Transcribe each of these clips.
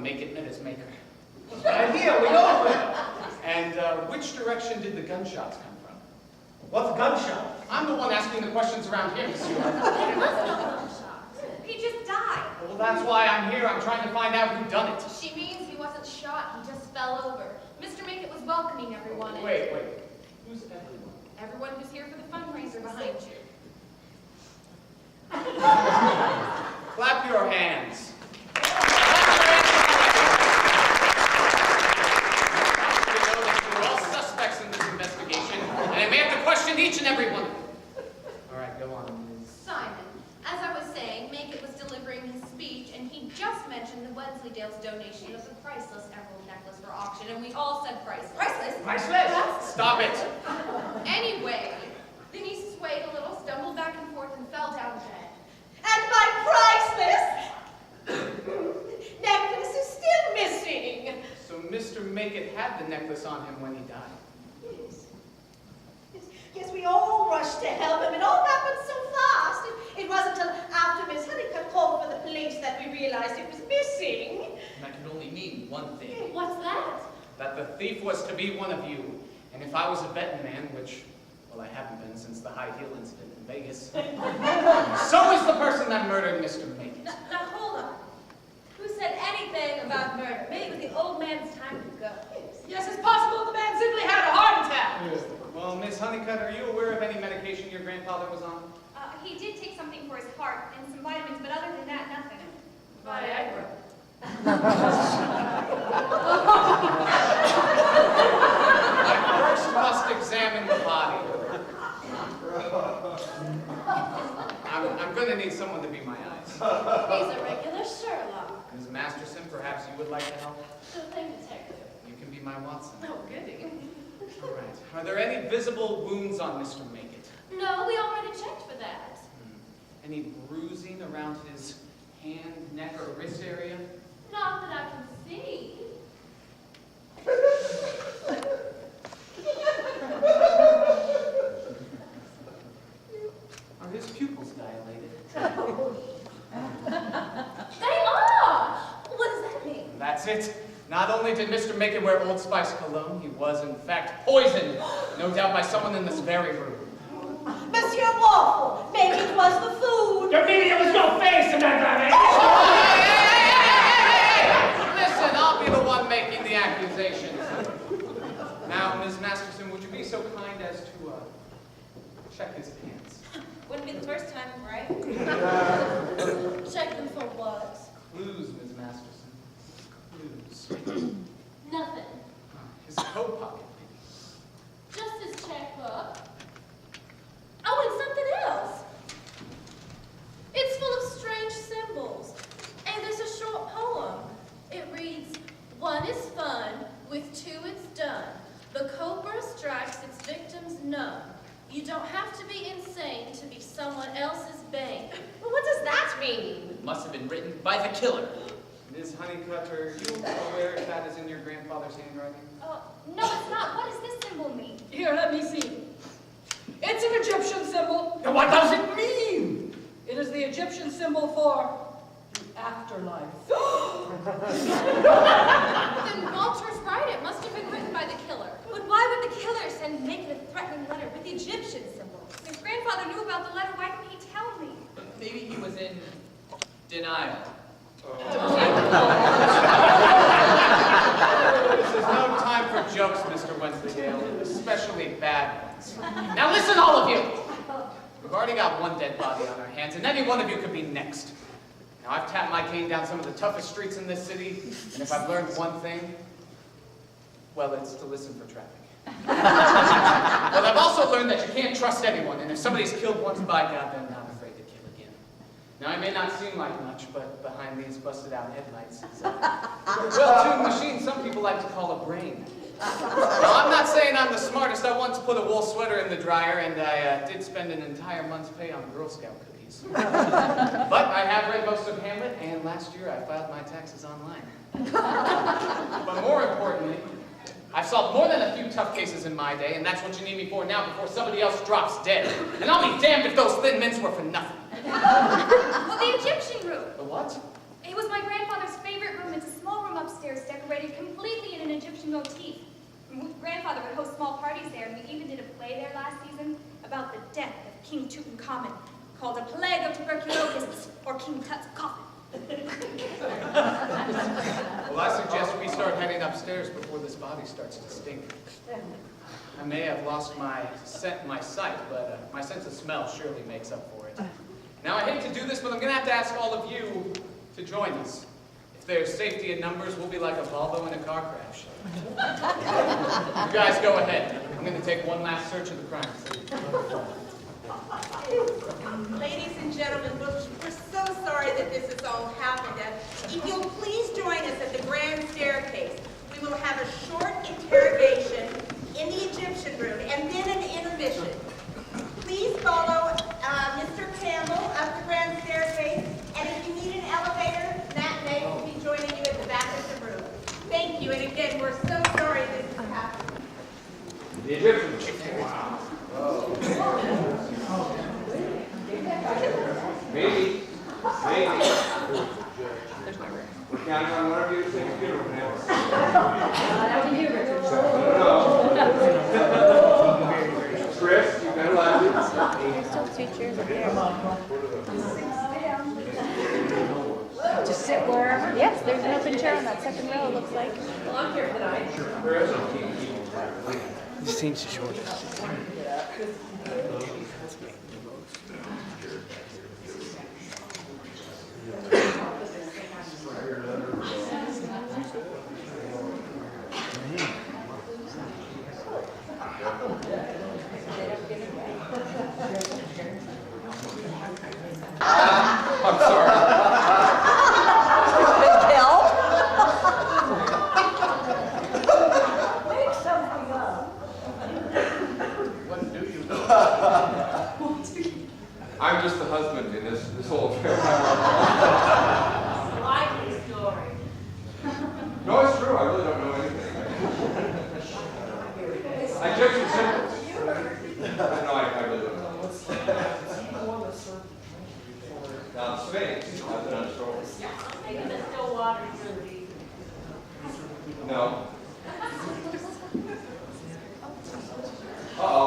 make it met its maker. Good idea, we all will. And which direction did the gunshots come from? What's a gunshot? I'm the one asking the questions around here, monsieur. There was no gunshot. He just died. Well, that's why I'm here. I'm trying to find out who done it. She means he wasn't shot, he just fell over. Mr. Make was welcoming everyone. And Wait. Who's everyone? everyone who's here for the fundraiser behind you. Clap your hands. Each and every one of you. All right, go on, Ms. Simon, as I was saying, Make was delivering his speech, and he just mentioned the Wensleydale's donation of the priceless emerald necklace for auction, and we all said priceless. Priceless? Priceless? Stop it. Anyway, then he swayed a little, stumbled back and forth, and fell down dead. And my priceless necklace is still missing. So Mr. Make had the necklace on him when he died. Yes, we all rushed to help him. It all happened so fast. It wasn't until after Miss Honeycutt called for the police that we realized it was missing. And that could only mean one thing. What's that? That the thief was to be one of you. And if I was a betting man, which, well, I haven't been since the high heel incident in Vegas, so is the person that murdered Mr. Make. Now, hold on. Who said anything about murder? Maybe it was the old man's time to go. Yes, it's possible the man simply had a heart attack. Well, Miss Honeycutt, are you aware of any medication your grandfather was on? He did take something for his heart and some vitamins, but other than that, nothing. Viagra. I first must examine the body. I'm going to need someone to be my eyes. He's a regular Sherlock. Ms. Masterson, perhaps you would like to help? Sure thing, detective. You can be my Watson. Oh, goody. All right. Are there any visible wounds on Mr. Make? No, we already checked for that. Any bruising around his hand, neck, or wrist area? Not that I can see. Are his pupils dilated? They are! What does that mean? That's it. Not only did Mr. Make wear Old Spice cologne, he was, in fact, poisoned. No doubt by someone in this very room. Monsieur Waffle, maybe it was the food. You mean there was no face in that guy? Hey! Listen, I'll be the one making the accusations. Now, Ms. Masterson, would you be so kind as to check his pants? Wouldn't be the first time, right? Check them for what? Clues, Ms. Masterson. Clues. Nothing. His coat pocket, maybe. Just his checkbook. Oh, and something else. It's full of strange symbols. And there's a short poem. It reads, 1 is fun, with 2 it's done. The cobra strikes its victims numb. You don't have to be insane to be someone else's bane. Well, what does that mean? It must have been written by the killer. Ms. Honeycutt, are you aware if that is in your grandfather's handwriting? No, it's not. What does this symbol mean? Here, let me see. It's an Egyptian symbol. And what does it mean? It is the Egyptian symbol for the afterlife. Then Walter's right. It must have been written by the killer. But why would the killer send Make a threatening letter with the Egyptian symbol? If grandfather knew about the letter, why didn't he tell me? Maybe he was in denial. This is no time for jokes, Mr. Wensleydale, especially bad ones. Now listen, all of you! We've already got one dead body on our hands, and any one of you could be next. Now, I've tapped my cane down some of the toughest streets in this city, and if I've learned one thing, well, it's to listen for traffic. But I've also learned that you can't trust anyone, and if somebody's killed once, by God, they're not afraid to kill again. Now, I may not seem like much, but behind these busted-out headlights is a well-tuned machine some people like to call a brain. Now, I'm not saying I'm the smartest. I once put a wool sweater in the dryer, and I did spend an entire month's pay on Girl Scout cookies. But I have read most of Hamlet, and last year I filed my taxes online. But more importantly, I've solved more than a few tough cases in my day, and that's what you need me for now before somebody else drops dead. And I'll be damned if those thin mints were for nothing. Well, the Egyptian room. The what? It was my grandfather's favorite room. It's a small room up play there last season about the death of King Tutankhamun, called a plague of tuberculosis, or King Tut's coffin. Well, I suggest we start heading upstairs before this body starts to stink. I may have lost my sight, but my sense of smell surely makes up for it. Now, I hate to do this, but I'm going to have to ask all of you to join us. If there's safety in numbers, we'll be like a Volvo in a car crash. You guys go ahead. I'm going to take one last search of the crime scene. Ladies and gentlemen, we're so sorry that this has all happened. If you'll please join us at the grand staircase, we will have a short interrogation in the Egyptian room and then an intermission. Please follow Mr. Campbell up the grand staircase, and if you need an elevator, Matt May will be joining you at the back of the room. Thank you, and again, we're so sorry this has happened. The Egyptian room. Maybe. We're counting on one of you to take a funeral now. That would be you, Richard. No. Chris, you got a laugh. There's still 2 chairs up there. Just sit wherever. Yes, there's an open chair on that second row, it looks like. Well, I'm here tonight. Chris. This seems short. I'm sorry. Make something up. What do you know? I'm just the husband in this whole affair. Likely story. No, it's true. I really don't know anything. Egyptian symbols. No, I really don't know. Now, the Sphinx, that's another story. Maybe the still water movie. No. Uh-oh.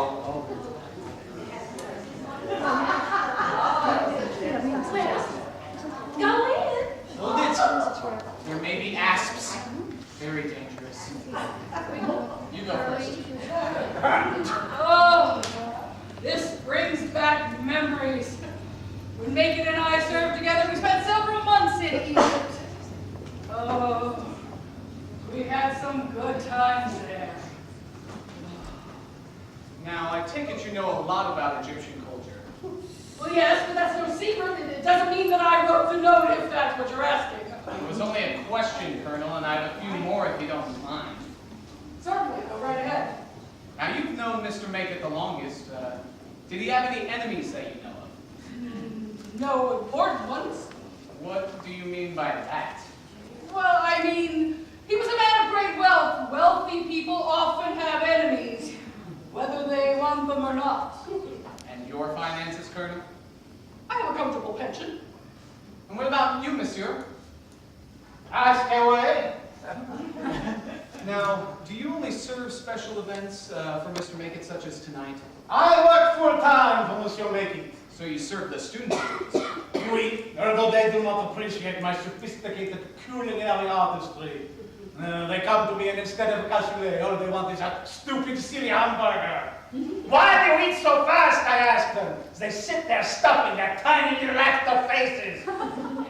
Go in. Hold it. There may be asps. Very dangerous. You go first. Oh, this brings back memories. When Macon and I served together, we spent several months in Egypt. Oh, we had some good times there. Now, I take it you know a lot about Egyptian culture. Well, yes, but that's no secret. It doesn't mean that I wrote the note, if that's what you're asking. It was only a question, Colonel, and I have a few more if you don't mind. Certainly, go right ahead. Now, you've known Mr. Macon the longest. Did he have any enemies that you know of? No important ones. What do you mean by that? Well, I mean, he was a man of great wealth. Wealthy people often have enemies, whether they want them or not. And your finances, Colonel? I have a comfortable pension. And what about you, Monsieur? Ask away. Now, do you only serve special events for Mr. Macon, such as tonight? I work full time for Monsieur Making. So you serve the students? Oui, although they do not appreciate my sophisticated culinary artistry. They come to me and instead of cassoulet, all they want is a stupid silly hamburger. Why do you eat so fast, I ask them, as they sit there stuffing their tiny little actor faces.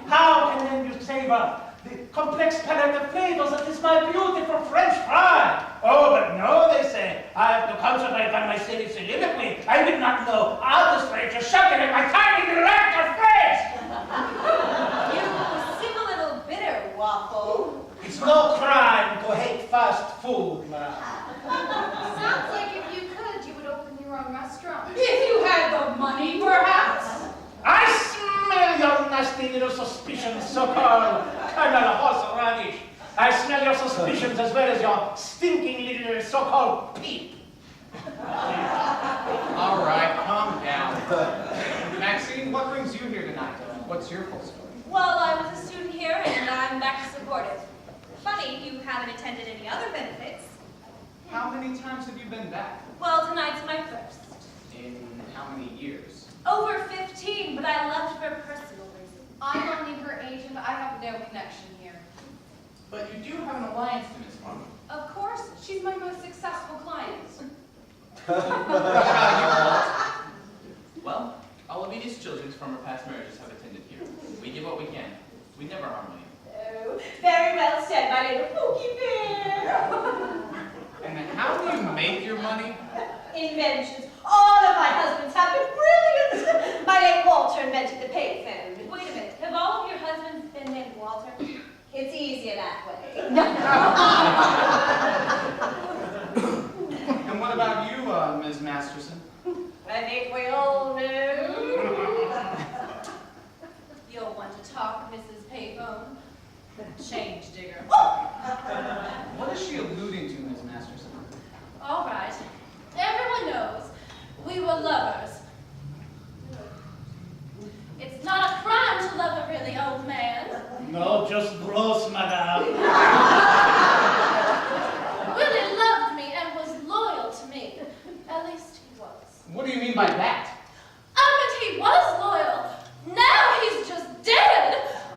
How can then you savor the complex palette of flavors that is my beautiful French fry? Oh, but no, they say, I have to concentrate on my silly soliloquy. I did not know artistry to shove it in my tiny little actor face. You seem a little bitter, Waffle. It's no crime to hate fast food, man. Sounds like if you could, you would open your own restaurant. If you had the money, perhaps. I smell your nasty little suspicions, so-called Colonel Horseradish. I smell your suspicions as well as your stinking little so-called peep. All right, calm down. Maxine, what brings you here tonight? What's your full story? Well, I was a student here, and I'm back to support it. Funny, you haven't attended any other benefits. How many times have you been back? Well, tonight's my first. In how many years? Over 15, but I left for personal reasons. I'm only her agent, but I have no connection here. But you do have an alliance to Miss Martin. Of course, she's my most successful client. Well, all of Edie's children from her past marriages have attended here. We give what we can. We never harm you. Oh, very well said, my little pookie bear. And how do you make your money? Inventions. All of my husbands have been brilliant. My late Walter invented the payphone. Wait a minute, have all of your husbands been named Walter? It's easier that way. And what about you, Ms. Masterson? I think we all know. You'll want to talk, Mrs. Payphone. Change digger. What is she alluding to, Ms. Masterson? All right. Everyone knows we were lovers. It's not a crime to love a really old man. No, just gross, madame. Willie loved me and was loyal to me. At least he was. What do you mean by that?